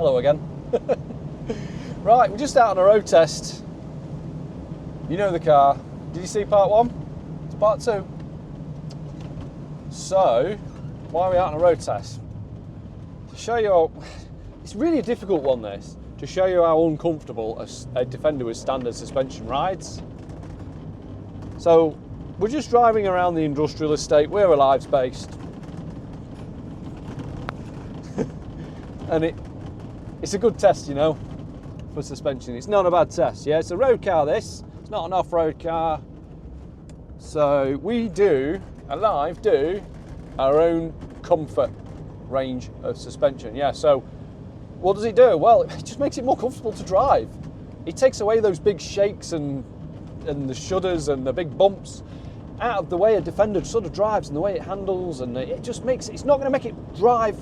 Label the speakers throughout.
Speaker 1: Hello again. Right, we're just out on a road test. You know the car. Did you see part one? It's part two. So, why are we out on a road test? To show you, it's really a difficult one this, to show you how uncomfortable a Defender with standard suspension rides. So, we're just driving around the industrial estate where Alive's based. And it's a good test, you know, for suspension. It's not a bad test, yeah? It's a road car, this. It's not an off-road car. So we do, Alive do, our own comfort range of suspension, yeah. So what does it do? Well, it just makes it more comfortable to drive. It takes away those big shakes and the shudders and the big bumps out of the way a Defender sort of drives and the way it handles, and it just makes it, it's not going to make it ride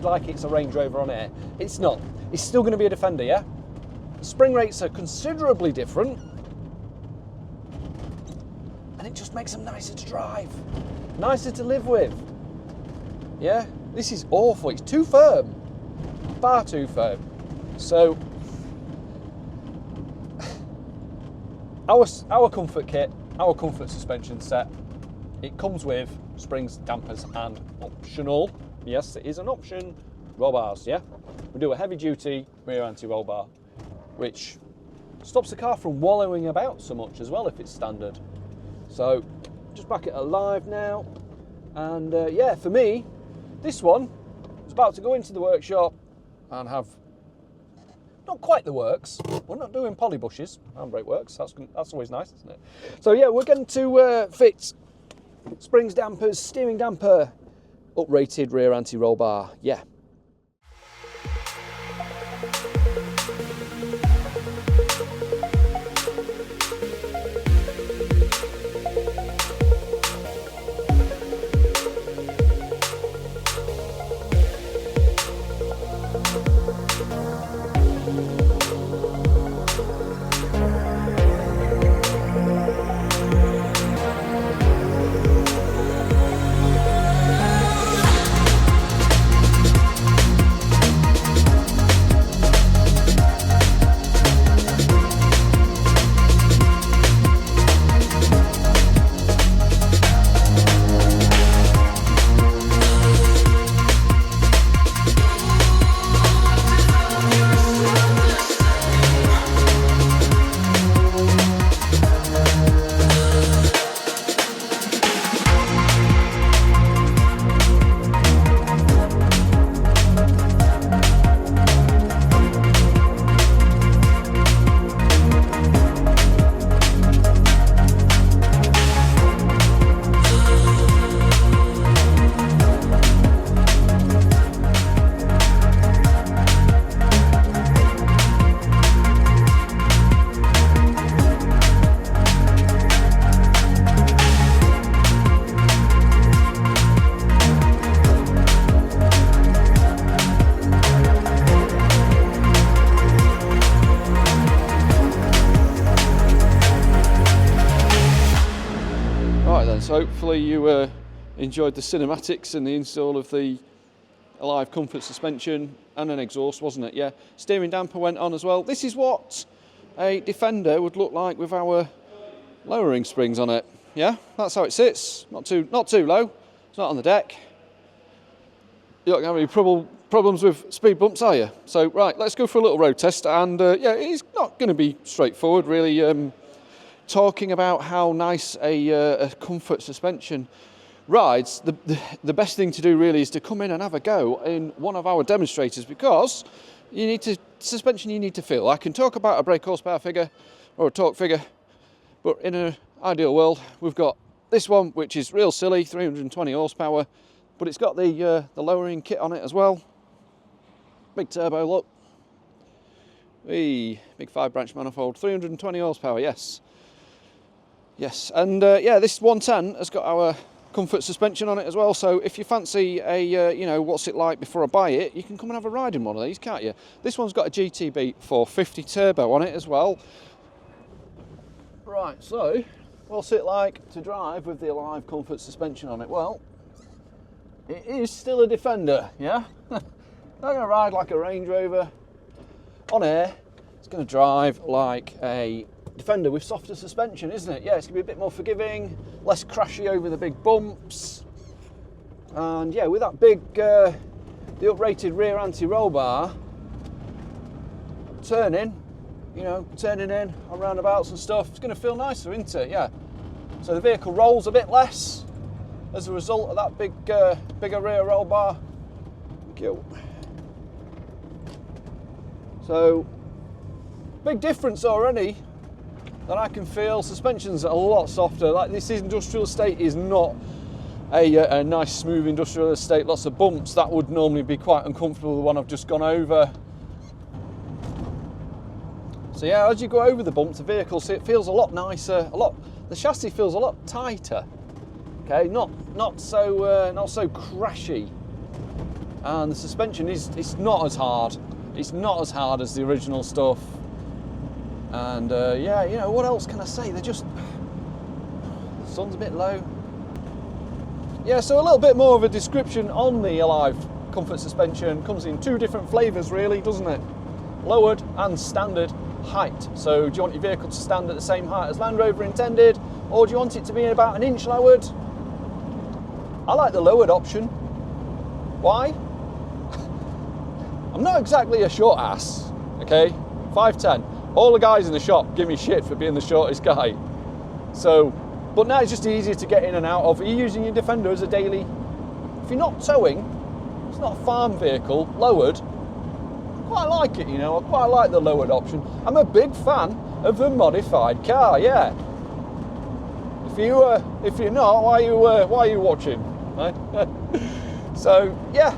Speaker 1: like it's a Range Rover on air. It's not. It's still going to be a Defender, yeah? The spring rates are considerably different, and it just makes them nicer to drive, nicer to live with. Yeah? This is awful. It's too firm. Far too firm. So, our comfort kit, our comfort suspension set, it comes with springs, dampers, and optional, yes, it is an option, roll bars, yeah? We do a heavy duty rear anti-roll bar, which stops the car from wallowing about so much as well if it's standard. So, just back it Alive now, and yeah, for me, this one is about to go into the workshop and have not quite the works. We're not doing poly bushes, handbrake works, that's always nice, isn't it? So yeah, we're going to fit springs, dampers, steering damper, uprated rear anti-roll bar, yeah. So hopefully you enjoyed the cinematics and the install of the Alive comfort suspension and an exhaust, wasn't it? Yeah, steering damper went on as well. This is what a Defender would look like with our lowering springs on it. Yeah, that's how it sits. Not too low. It's not on the deck. You're not going to have any problems with speed bumps, are you? So right, let's go for a little road test. And yeah, it's not going to be straightforward, really. Talking about how nice a comfort suspension rides, the best thing to do really is to come in and have a go in one of our demonstrators, because suspension you need to feel. I can talk about a brake horsepower figure or a torque figure, but in an ideal world we've got this one, which is real silly, 320 horsepower, but it's got the lowering kit on it as well. Big turbo, look. Big 5-branch manifold, 320 horsepower, yes. Yes, and yeah, this 110 has got our comfort suspension on it as well, so if you fancy a, you know, what's it like before I buy it, you can come and have a ride in one of these, can't you? This one's got a GTB 450 turbo on it as well. Right, so what's it like to drive with the Alive comfort suspension on it? Well, it is still a Defender, yeah? not going to ride like a Range Rover on air. It's going to drive like a Defender with softer suspension, isn't it? Yeah, it's going to be a bit more forgiving, less crashy over the big bumps. And yeah, with that big, the uprated rear anti-roll bar, turning in on roundabouts and stuff, it's going to feel nicer, isn't it? Yeah. So the vehicle rolls a bit less as a result of that bigger rear roll bar. Thank you. So, big difference already that I can feel. Suspension's a lot softer. Like, this industrial estate is not a nice smooth industrial estate, lots of bumps. That would normally be quite uncomfortable, the one I've just gone over. So yeah, as you go over the bumps, the vehicle, it feels a lot nicer, the chassis feels a lot tighter. Okay, not so crashy. And the suspension it's not as hard. It's not as hard as the original stuff. And yeah, what else can I say? The sun's a bit low. Yeah, so a little bit more of a description on the Alive comfort suspension. Comes in 2 different flavours really, doesn't it? Lowered and standard height. So do you want your vehicle to stand at the same height as Land Rover intended, or do you want it to be about 1 inch lowered? I like the lowered option. Why? I'm not exactly a short ass, okay? 5'10". All the guys in the shop give me shit for being the shortest guy. So, but now it's just easier to get in and out of. Are you using your Defender as a daily? If you're not towing, it's not a farm vehicle, lowered, I quite like it, I quite like the lowered option. I'm a big fan of a modified car, yeah. If you're not, why are you watching? Right? So yeah,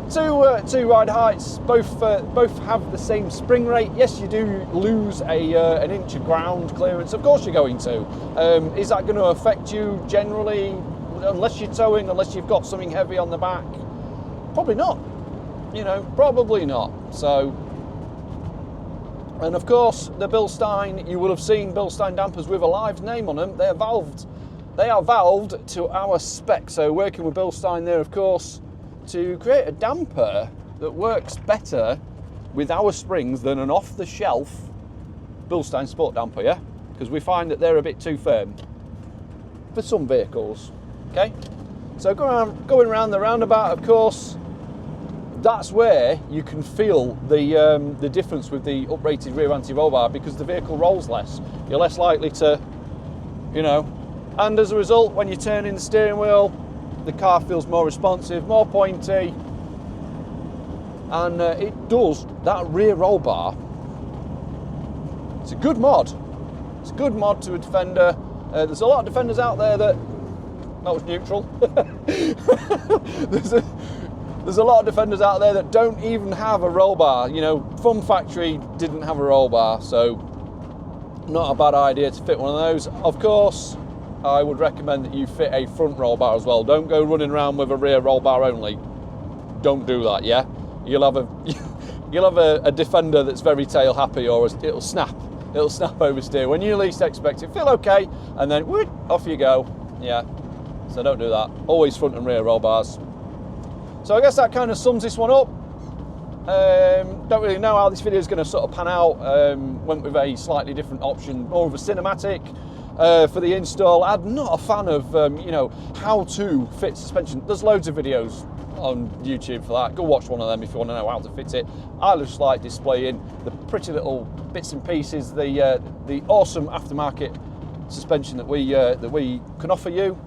Speaker 1: two ride heights, both have the same spring rate. Yes, you do lose an inch of ground clearance. Of course you're going to. Is that going to affect you generally? Unless you're towing, unless you've got something heavy on the back, probably not. Probably not. So, and of course the Bilstein, you will have seen Bilstein dampers with Alive's name on them. They are valved. They are valved to our spec. So working with Bilstein there, of course, to create a damper that works better with our springs than an off-the-shelf Bilstein sport damper, yeah? Because we find that they're a bit too firm for some vehicles, okay? So going around the roundabout, of course, that's where you can feel the difference with the uprated rear anti-roll bar, because the vehicle rolls less. You're less likely to, and as a result, when you turn in the steering wheel, the car feels more responsive, more pointy, and it does, that rear roll bar, it's a good mod. It's a good mod to a Defender. There's a lot of Defenders out there that was neutral. There's a lot of Defenders out there that don't even have a roll bar. Fun Factory didn't have a roll bar, so not a bad idea to fit one of those. Of course, I would recommend that you fit a front roll bar as well. Don't go running around with a rear roll bar only. Don't do that, yeah? You'll have a Defender that's very tail happy, or it'll snap. It'll snap oversteer when you least expect it. Feel okay, and then whoop, off you go. Yeah, so don't do that. Always front and rear roll bars. So I guess that kind of sums this one up. Don't really know how this video is going to sort of pan out. Went with a slightly different option, more of a cinematic for the install. I'm not a fan of how to fit suspension. There's loads of videos on YouTube for that. Go watch one of them if you want to know how to fit it. I just like displaying the pretty little bits and pieces, the awesome aftermarket suspension that we can offer you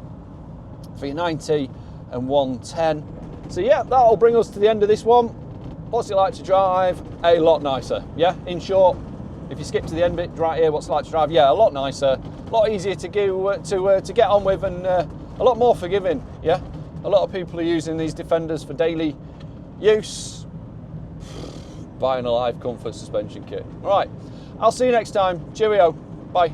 Speaker 1: for your 90 and 110. So yeah, that'll bring us to the end of this one. What's it like to drive? A lot nicer. Yeah, in short, if you skip to the end bit right here, what's it like to drive? Yeah, a lot nicer, a lot easier to get on with, and a lot more forgiving. Yeah, a lot of people are using these Defenders for daily use. Buy an Alive comfort suspension kit. All right, I'll see you next time. Cheerio. Bye.